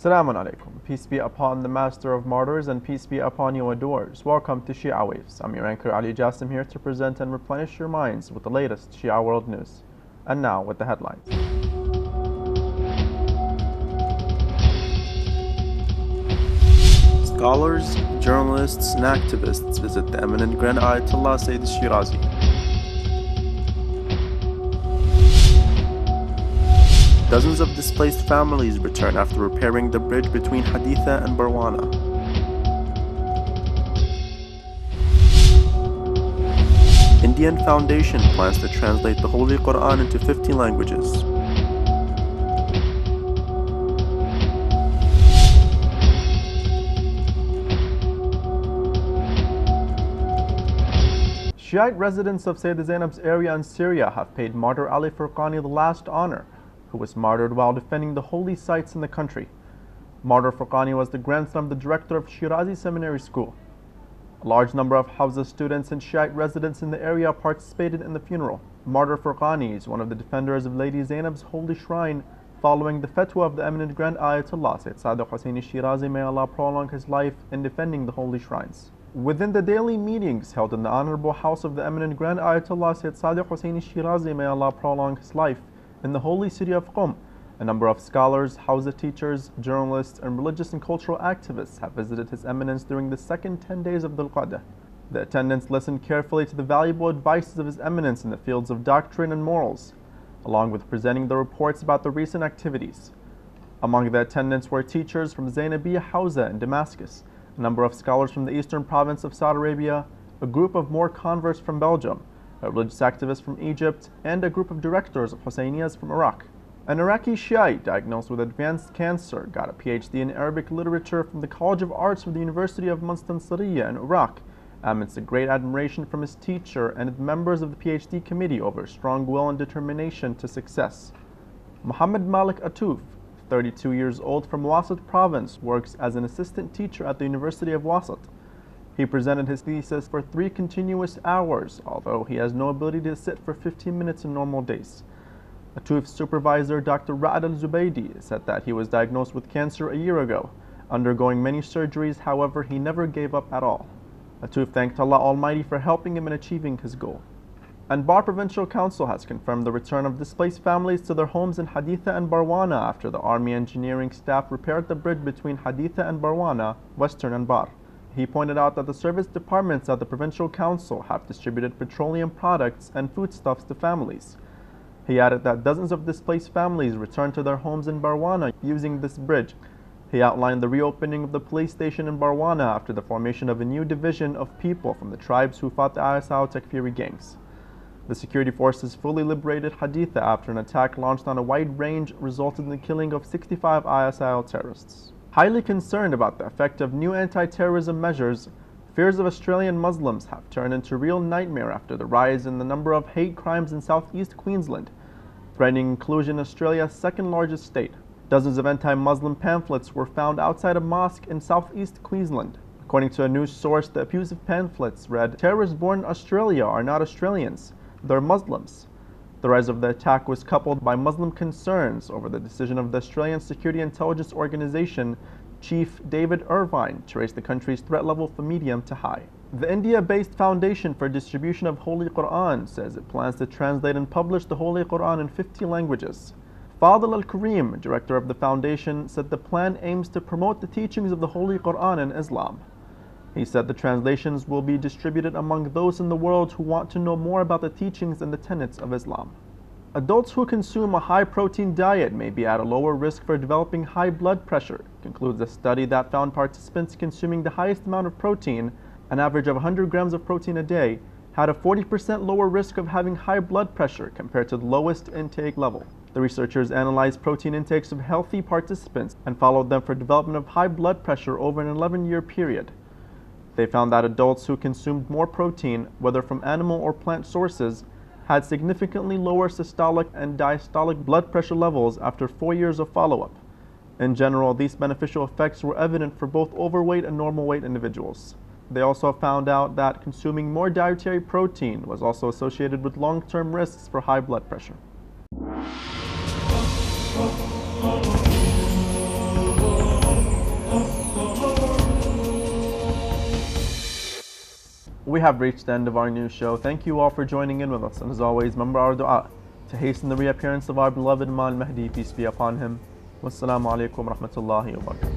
Assalamu alaikum. Peace be upon the Master of Martyrs and peace be upon your adorers. Welcome to Shia Waves. I'm your anchor Ali Jassim here to present and replenish your minds with the latest Shia world news. And now with the headlines. Scholars, journalists, and activists visit the eminent Grand Ayatollah Sayyid Shirazi. Dozens of displaced families return after repairing the bridge between Haditha and Barwana. Indian Foundation plans to translate the Holy Quran into 50 languages. Shiite residents of Sayyidah Zainab's area in Syria have paid martyr Ali Furqani the last honor, who was martyred while defending the holy sites in the country. Martyr Furqani was the grandson of the director of Shirazi Seminary School. A large number of Hawza students and Shiite residents in the area participated in the funeral. Martyr Furqani is one of the defenders of Lady Zainab's holy shrine, following the fatwa of the eminent Grand Ayatollah Sayyid Sadiq Hussein Shirazi, may Allah prolong his life, in defending the holy shrines. Within the daily meetings held in the honorable house of the eminent Grand Ayatollah Sayyid Sadiq Hussein Shirazi, may Allah prolong his life, in the holy city of Qom, a number of scholars, Hawza teachers, journalists, and religious and cultural activists have visited His Eminence during the second 10 days of al-Qu'dah. The attendants listened carefully to the valuable advices of His Eminence in the fields of doctrine and morals, along with presenting the reports about the recent activities. Among the attendants were teachers from Zainabiyya Hawza in Damascus, a number of scholars from the eastern province of Saudi Arabia, a group of more converts from Belgium, a religious activist from Egypt, and a group of directors of Husseiniyyas from Iraq. An Iraqi Shiite diagnosed with advanced cancer got a PhD in Arabic literature from the College of Arts of the University of Mustansiriya in Iraq, amidst a great admiration from his teacher and the members of the PhD committee over strong will and determination to success. Muhammad Malik Atouf, 32 years old, from Wasat province, works as an assistant teacher at the University of Wasat. He presented his thesis for 3 continuous hours, although he has no ability to sit for 15 minutes in normal days. Atouf's supervisor, Dr. Ra'ad al-Zubaydi, said that he was diagnosed with cancer a year ago, undergoing many surgeries. However, he never gave up at all. Atouf thanked Allah Almighty for helping him in achieving his goal. Anbar Provincial Council has confirmed the return of displaced families to their homes in Haditha and Barwana after the Army engineering staff repaired the bridge between Haditha and Barwana, Western Anbar. He pointed out that the service departments at the Provincial Council have distributed petroleum products and foodstuffs to families. He added that dozens of displaced families returned to their homes in Barwana using this bridge. He outlined the reopening of the police station in Barwana after the formation of a new division of people from the tribes who fought the ISIL Takfiri gangs. The security forces fully liberated Haditha after an attack launched on a wide range resulted in the killing of 65 ISIL terrorists. Highly concerned about the effect of new anti-terrorism measures, fears of Australian Muslims have turned into real nightmare after the rise in the number of hate crimes in southeast Queensland, threatening inclusion in Australia's second largest state. Dozens of anti-Muslim pamphlets were found outside a mosque in southeast Queensland. According to a news source, the abusive pamphlets read, "Terrorists born in Australia are not Australians, they're Muslims." The rise of the attack was coupled by Muslim concerns over the decision of the Australian Security Intelligence Organization Chief David Irvine to raise the country's threat level from medium to high. The India-based Foundation for Distribution of Holy Quran says it plans to translate and publish the Holy Quran in 50 languages. Fadl al-Karim, director of the foundation, said the plan aims to promote the teachings of the Holy Quran in Islam. He said the translations will be distributed among those in the world who want to know more about the teachings and the tenets of Islam. Adults who consume a high-protein diet may be at a lower risk for developing high blood pressure, concludes a study that found participants consuming the highest amount of protein, an average of 100 grams of protein a day, had a 40% lower risk of having high blood pressure compared to the lowest intake level. The researchers analyzed protein intakes of healthy participants and followed them for development of high blood pressure over an 11-year period. They found that adults who consumed more protein, whether from animal or plant sources, had significantly lower systolic and diastolic blood pressure levels after 4 years of follow-up. In general, these beneficial effects were evident for both overweight and normal weight individuals. They also found out that consuming more dietary protein was also associated with long-term risks for high blood pressure. we have reached the end of our new show. Thank you all for joining in with us, and as always, remember our dua to hasten the reappearance of our beloved Imam al-Mahdi, peace be upon him. Wassalamu alaikum wa rahmatullahi wa barakatuh.